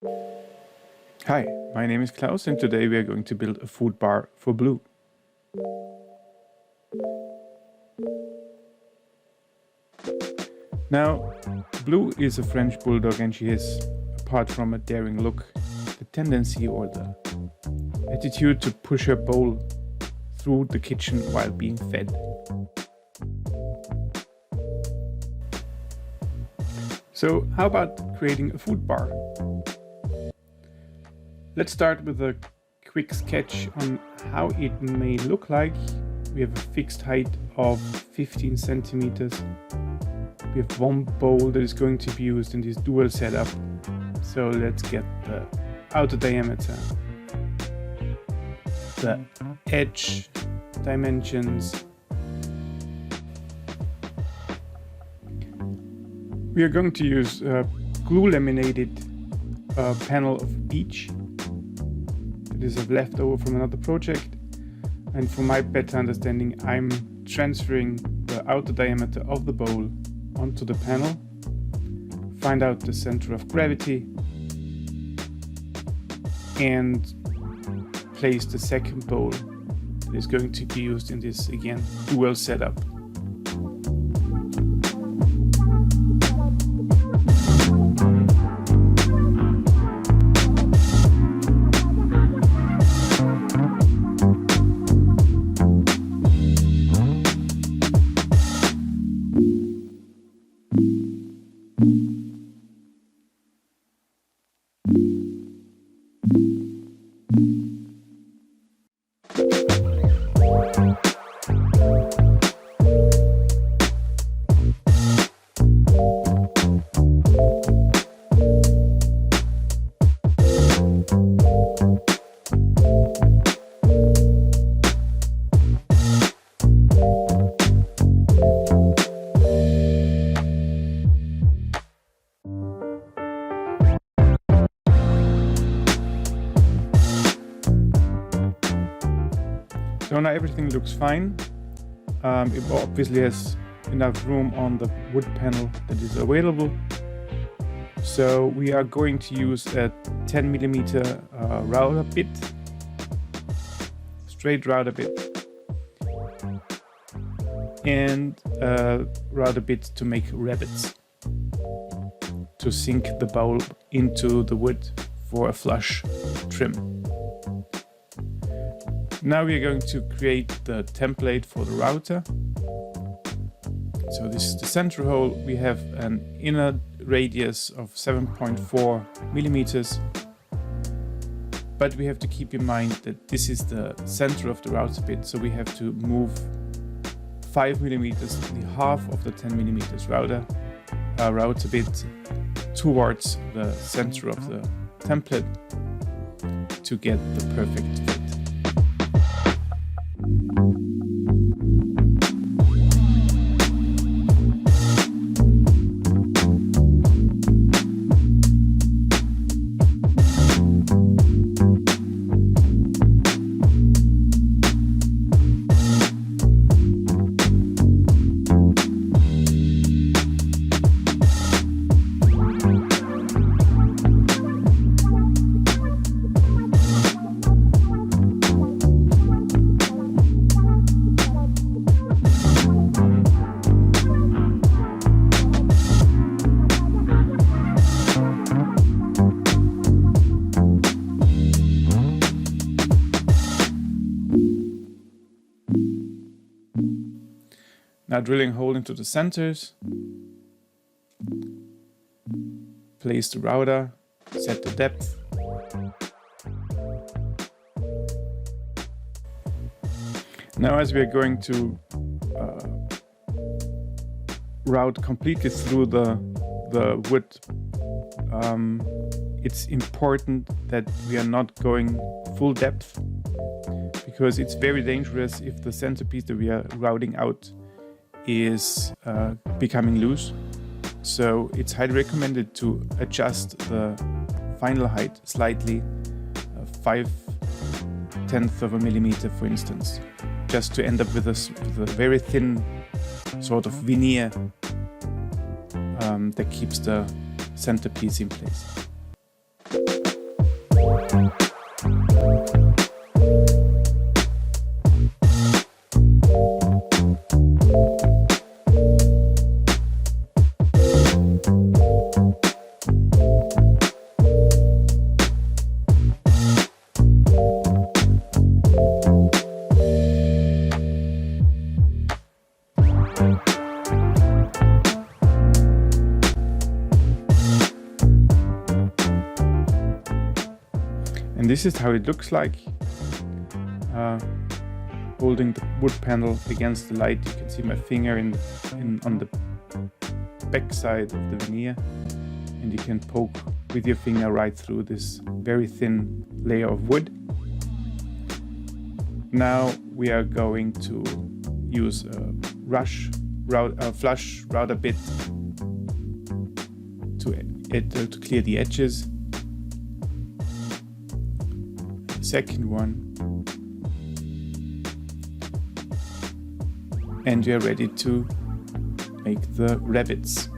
Hi, my name is Klaus and today we are going to build a food bar for Blue. Now, Blue is a French bulldog and she has, apart from a daring look, the tendency or the attitude to push her bowl through the kitchen while being fed. So how about creating a food bar? Let's start with a quick sketch on how it may look like. We have a fixed height of 15 centimeters. We have one bowl that is going to be used in this dual setup. So let's get the outer diameter, the edge dimensions. We are going to use a glue laminated panel of beech. It is a leftover from another project, and for my better understanding I'm transferring the outer diameter of the bowl onto the panel, find out the center of gravity and place the second bowl that is going to be used in this, again, dual setup. So now everything looks fine. It obviously has enough room on the wood panel that is available. So we are going to use a 10mm router bit, straight router bit, and a router bit to make rebates, to sink the bowl into the wood for a flush trim. Now we are going to create the template for the router. So this is the center hole. We have an inner radius of 7.4 millimeters, but we have to keep in mind that this is the center of the router bit, so we have to move 5 millimeters, the half of the 10 millimeters router bit, towards the center of the template to get the perfect fit. Now drilling a hole into the centers, place the router, set the depth. Now as we are going to route completely through the wood, it's important that we are not going full depth, because it's very dangerous if the centerpiece that we are routing out is becoming loose. So it's highly recommended to adjust the final height slightly, 5/10 of a millimeter for instance, just to end up with a very thin sort of veneer that keeps the centerpiece in place. And this is how it looks like. Holding the wood panel against the light, you can see my finger on the back side of the veneer, and you can poke with your finger right through this very thin layer of wood. Now we are going to use a flush router bit to clear the edges. The second one. And we are ready to make the rabbits.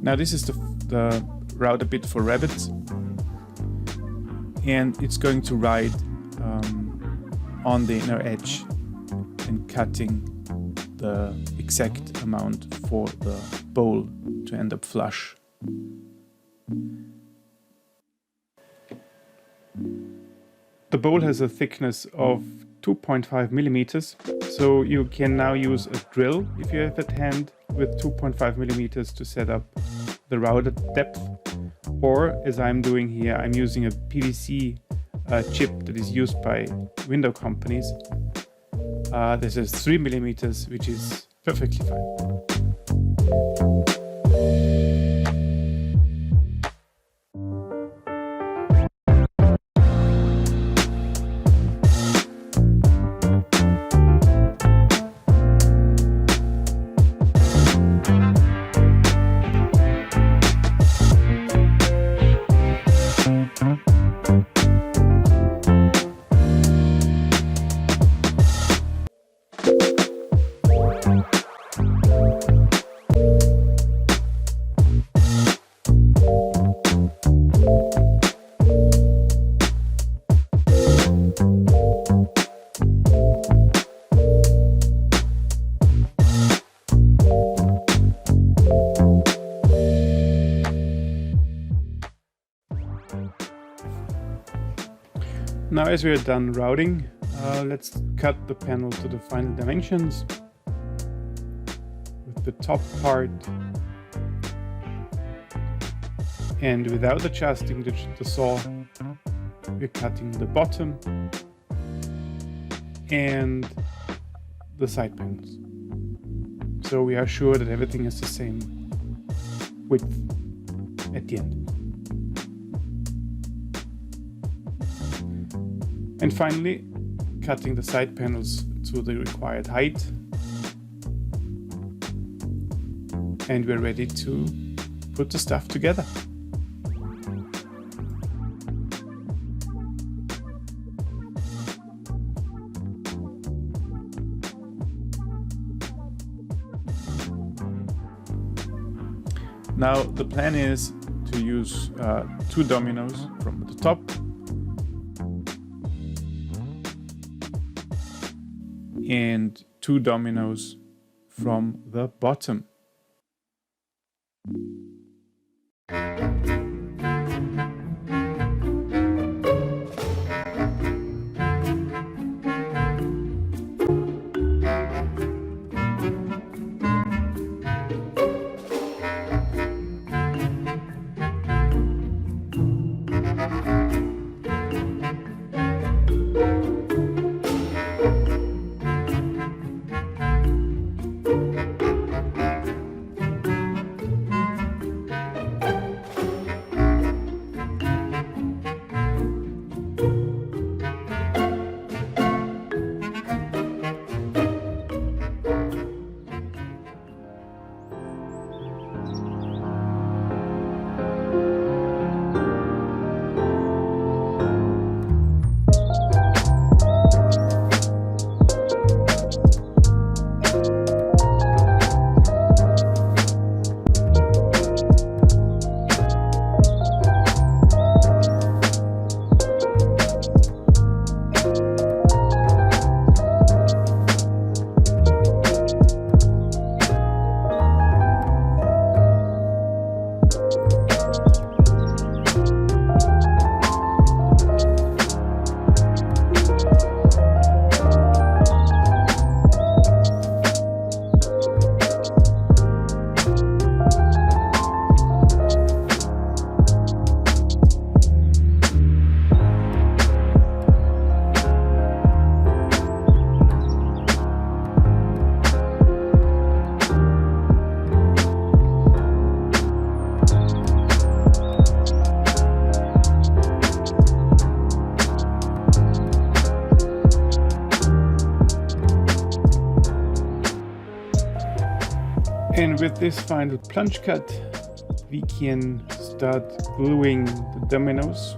Now this is the router bit for rabbits, and it's going to ride on the inner edge and cutting the exact amount for the bowl to end up flush. The bowl has a thickness of 2.5 millimeters, so you can now use a drill if you have at hand with 2.5 millimeters to set up the router depth, or as I'm doing here, I'm using a PVC chip that is used by window companies. This is 3 millimeters, which is perfectly fine. Now as we are done routing, let's cut the panel to the final dimensions. With the top part, and without adjusting the saw, we're cutting the bottom and the side panels. So we are sure that everything is the same width at the end. And finally, cutting the side panels to the required height. And we're ready to put the stuff together. Now the plan is to use 2 dominoes from the top and 2 dominoes from the bottom. And with this final plunge cut, we can start gluing the dominoes.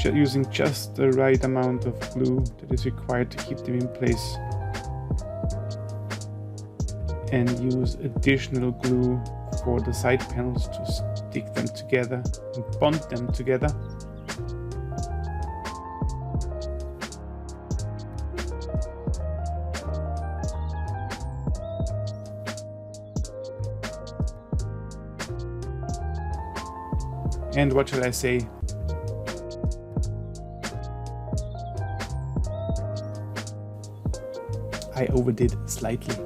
Using just the right amount of glue that is required to keep them in place. And use additional glue for the side panels to stick them together and bond them together. And what shall I say? I overdid slightly.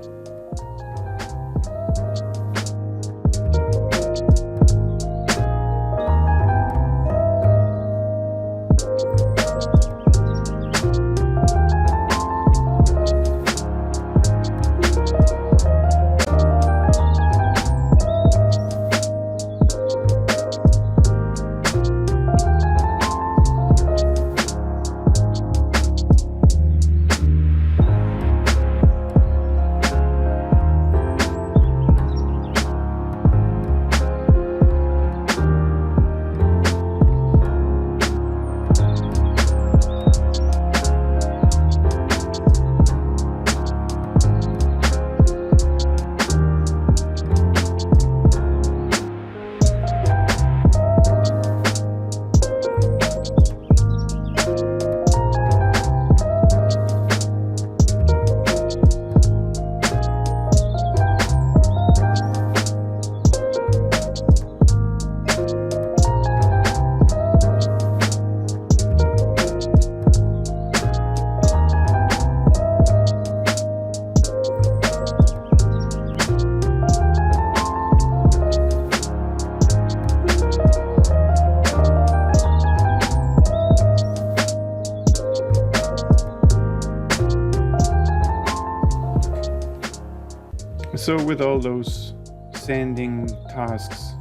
So with all those sanding tasks,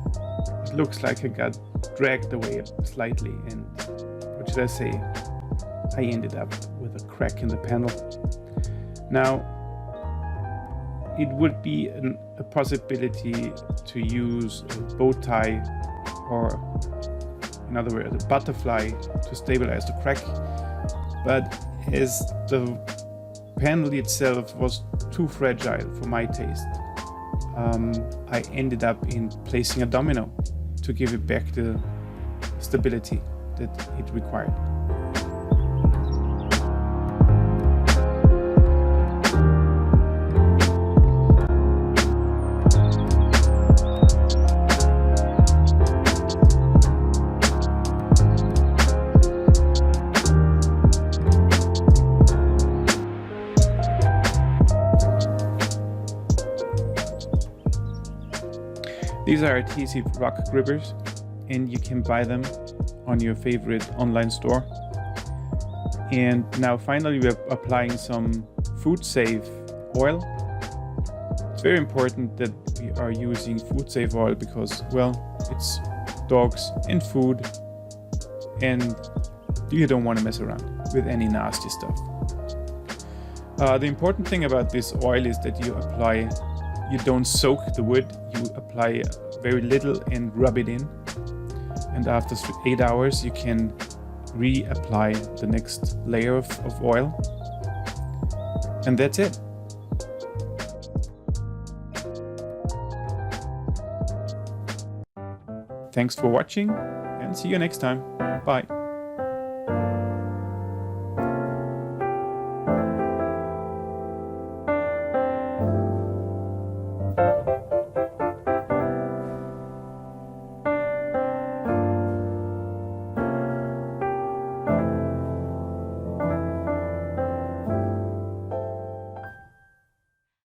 it looks like I got dragged away slightly, and what should I say? I ended up with a crack in the panel. Now, it would be a possibility to use a bow tie, or in other words, a butterfly, to stabilize the crack, but as the panel itself was too fragile for my taste, I ended up in placing a domino to give it back the stability that it required. These are adhesive rock grippers, and you can buy them on your favorite online store. And now finally we're applying some food safe oil. It's very important that we are using food safe oil because, well, it's dogs and food, and you don't want to mess around with any nasty stuff. The important thing about this oil is that you don't soak the wood, you apply very little and rub it in. And after 8 hours, you can reapply the next layer of oil. And that's it. Thanks for watching, and see you next time. Bye.